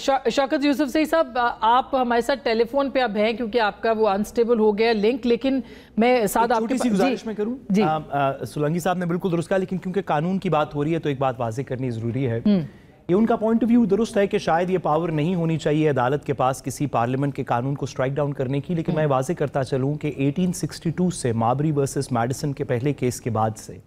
शौकत यूसुफ सही साहब, आप हमारे साथ टेलीफोन पे अब हैं क्योंकि आपका वो अनस्टेबल हो गया लिंक, लेकिन मैं साथ आपके छोटी सी गुजारिश में करूं जी। सोलंकी साहब ने बिल्कुल दुरुस्त कहा, लेकिन क्योंकि कानून की बात हो रही है तो एक बात वाज़ेह करनी ज़रूरी है। ये उनका पॉइंट ऑफ व्यू दुरुस्त है कि शायद ये पावर नहीं होनी चाहिए अदालत के पास किसी पार्लियामेंट के कानून को स्ट्राइक डाउन करने की, लेकिन मैं वाज़ेह करता चलूं कि 1862 से माबरी वर्सेस मैडिसन के पहले केस के बाद से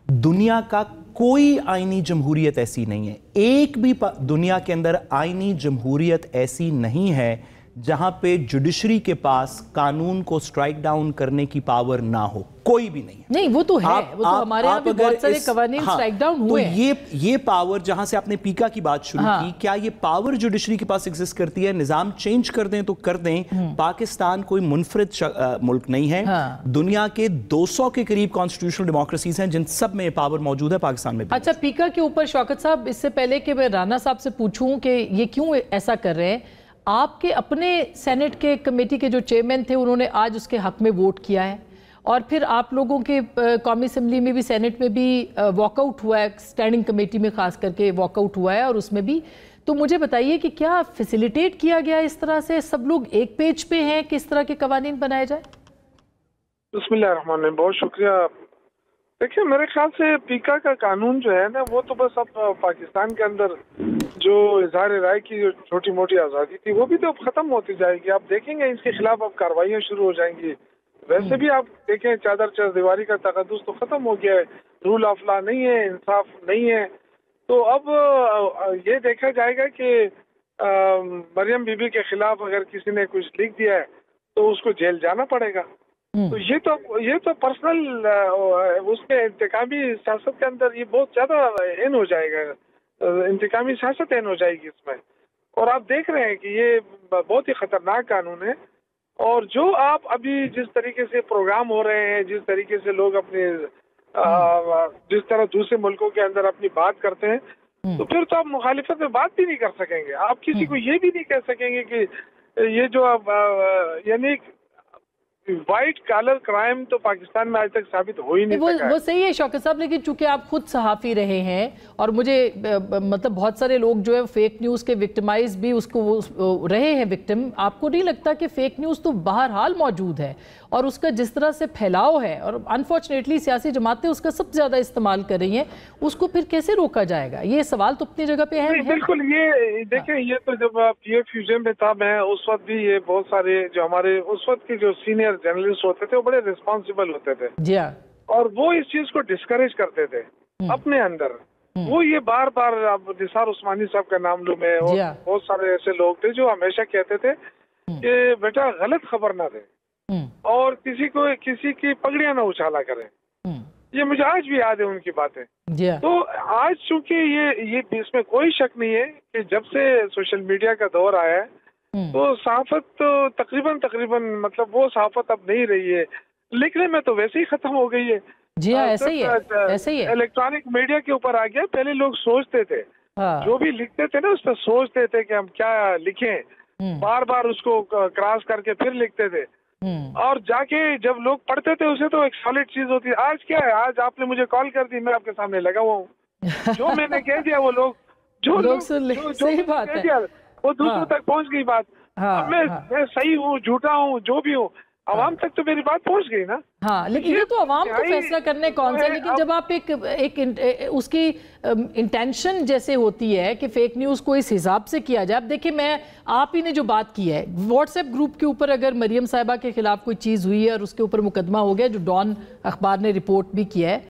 दुनिया का कोई आईनी जमहूरियत ऐसी नहीं है, एक भी दुनिया के अंदर आईनी जमहूरियत ऐसी नहीं है जहां पे जुडिशरी के पास कानून को स्ट्राइक डाउन करने की पावर ना हो, कोई भी नहीं है। नहीं, वो तो है, वो तो हमारे यहाँ भी बहुत सारे कवानीन स्ट्राइक डाउन हुए हैं। तो ये पावर, जहां से आपने पीका की बात शुरू की, क्या ये पावर जुडिशरी के पास एग्जिस्ट करती है? निजाम चेंज कर दें तो कर दें। पाकिस्तान कोई मुनफरिद मुल्क नहीं है। दुनिया के 200 के करीब कॉन्स्टिट्यूशनल डेमोक्रेसीज हैं जिन सब में पावर मौजूद है, पाकिस्तान में भी। अच्छा, पीका के ऊपर शौकत साहब, इससे पहले कि मैं राना साहब से पूछूं कि ये क्यों ऐसा कर रहे हैं, आपके अपने सेनेट के कमेटी के जो चेयरमैन थे उन्होंने आज उसके हक में वोट किया है, और फिर आप लोगों के कौमी असम्बली में भी, सेनेट में भी वॉकआउट हुआ है, स्टैंडिंग कमेटी में खास करके वॉकआउट हुआ है, और उसमें भी। तो मुझे बताइए कि क्या फैसिलिटेट किया गया इस तरह से, सब लोग एक पेज पे हैं, किस तरह के कवानीन बनाए जाए? बिस्मिल्लाहिर्रहमानिर्रहीम, बहुत शुक्रिया। देखिए, मेरे ख्याल से पीका का कानून जो है ना, वो तो बस अब पाकिस्तान के अंदर जो इजहार राय की जो छोटी मोटी आज़ादी थी वो भी तो अब खत्म होती जाएगी। आप देखेंगे इसके खिलाफ अब कार्रवाइयाँ शुरू हो जाएंगी। वैसे भी आप देखें, चादर चरदीवारी का तकद्दुस तो खत्म हो गया है, रूल ऑफ लॉ नहीं है, इंसाफ नहीं है। तो अब ये देखा जाएगा कि मरियम बीबी के खिलाफ अगर किसी ने कुछ लिख दिया है तो उसको जेल जाना पड़ेगा। तो ये तो पर्सनल उसके इंतकामी सियासत के अंदर ये बहुत ज्यादा इन हो जाएगा, इंतकामी सियासत इन हो जाएगी इसमें। और आप देख रहे हैं कि ये बहुत ही खतरनाक कानून है। और जो आप अभी जिस तरीके से प्रोग्राम हो रहे हैं, जिस तरीके से लोग अपने जिस तरह दूसरे मुल्कों के अंदर अपनी बात करते हैं, तो फिर तो आप मुखालिफत में बात भी नहीं कर सकेंगे। आप किसी को ये भी नहीं कह सकेंगे कि ये जो यानी वाइट कॉलर क्राइम तो पाकिस्तान में आज तक साबित हो ही नहीं सका। वो सही है शौकत साहब, लेकिन चूंकि आप खुद सहाफ़ी रहे हैं और मुझे मतलब बहुत सारे लोग जो है फेक न्यूज़ के विक्टिमाइज भी उसको रहे हैं विक्टिम, आपको नहीं लगता कि फेक न्यूज़ तो बहरहाल मौजूद है और उसका जिस तरह से फैलाव है, और अनफॉर्चुनेटली सियासी जमातें उसका सबसे ज़्यादा इस्तेमाल कर रही हैं, उसको फिर कैसे रोका जाएगा? ये सवाल तो अपनी जगह पे है। बिल्कुल, ये देखें, ये तो जब PFUJ में था मैं, उस वक्त भी ये बहुत सारे जो हमारे उस वक्त के जो सीनियर जर्नलिस्ट होते थे वो बड़े रिस्पॉन्सिबल होते थे जी हाँ, और वो इस चीज को डिस्करेज करते थे अपने अंदर। वो ये बार बार, अब निसार उस्मानी साहब का नाम लूं मैं, और बहुत सारे ऐसे लोग थे जो हमेशा कहते थे कि बेटा गलत खबर ना दे और किसी की पगड़ियां ना उछाला करें। ये मुझे आज भी याद है उनकी बातें। तो आज चूंकि ये इसमें कोई शक नहीं है कि जब से सोशल मीडिया का दौर आया है तो सहाफत तो तकरीबन मतलब वो सहाफत अब नहीं रही है, लिखने में तो वैसे ही खत्म हो गई है। जी हाँ, ऐसे ही है। इलेक्ट्रॉनिक मीडिया के ऊपर आ गया। पहले लोग सोचते थे, जो भी लिखते थे ना उस पर सोचते थे कि हम क्या लिखें, बार बार उसको क्रॉस करके फिर लिखते थे, और जाके जब लोग पढ़ते थे उसे तो एक सॉलिड चीज होती है। आज क्या है, आज आपने मुझे कॉल कर दी, मैं आपके सामने लगा हुआ हूँ, जो मैंने कह दिया वो लोग सही बात है, वो दूसरों तक पहुंच गई बात। मैं सही हूँ, झूठा हूँ, जो भी हूँ, अवाम तक तो मेरी बात पहुंच गई ना। हाँ, लेकिन ये तो अवाम को फैसला करने कौन सा। लेकिन जब आप एक उसकी इंटेंशन जैसे होती है कि फेक न्यूज़ को इस हिसाब से किया जाए। अब देखिए, आप ही ने जो बात की है, व्हाट्सएप ग्रुप के ऊपर अगर मरियम साहिबा के खिलाफ कोई चीज़ हुई है और उसके ऊपर मुकदमा हो गया, जो डॉन अखबार ने रिपोर्ट भी किया है,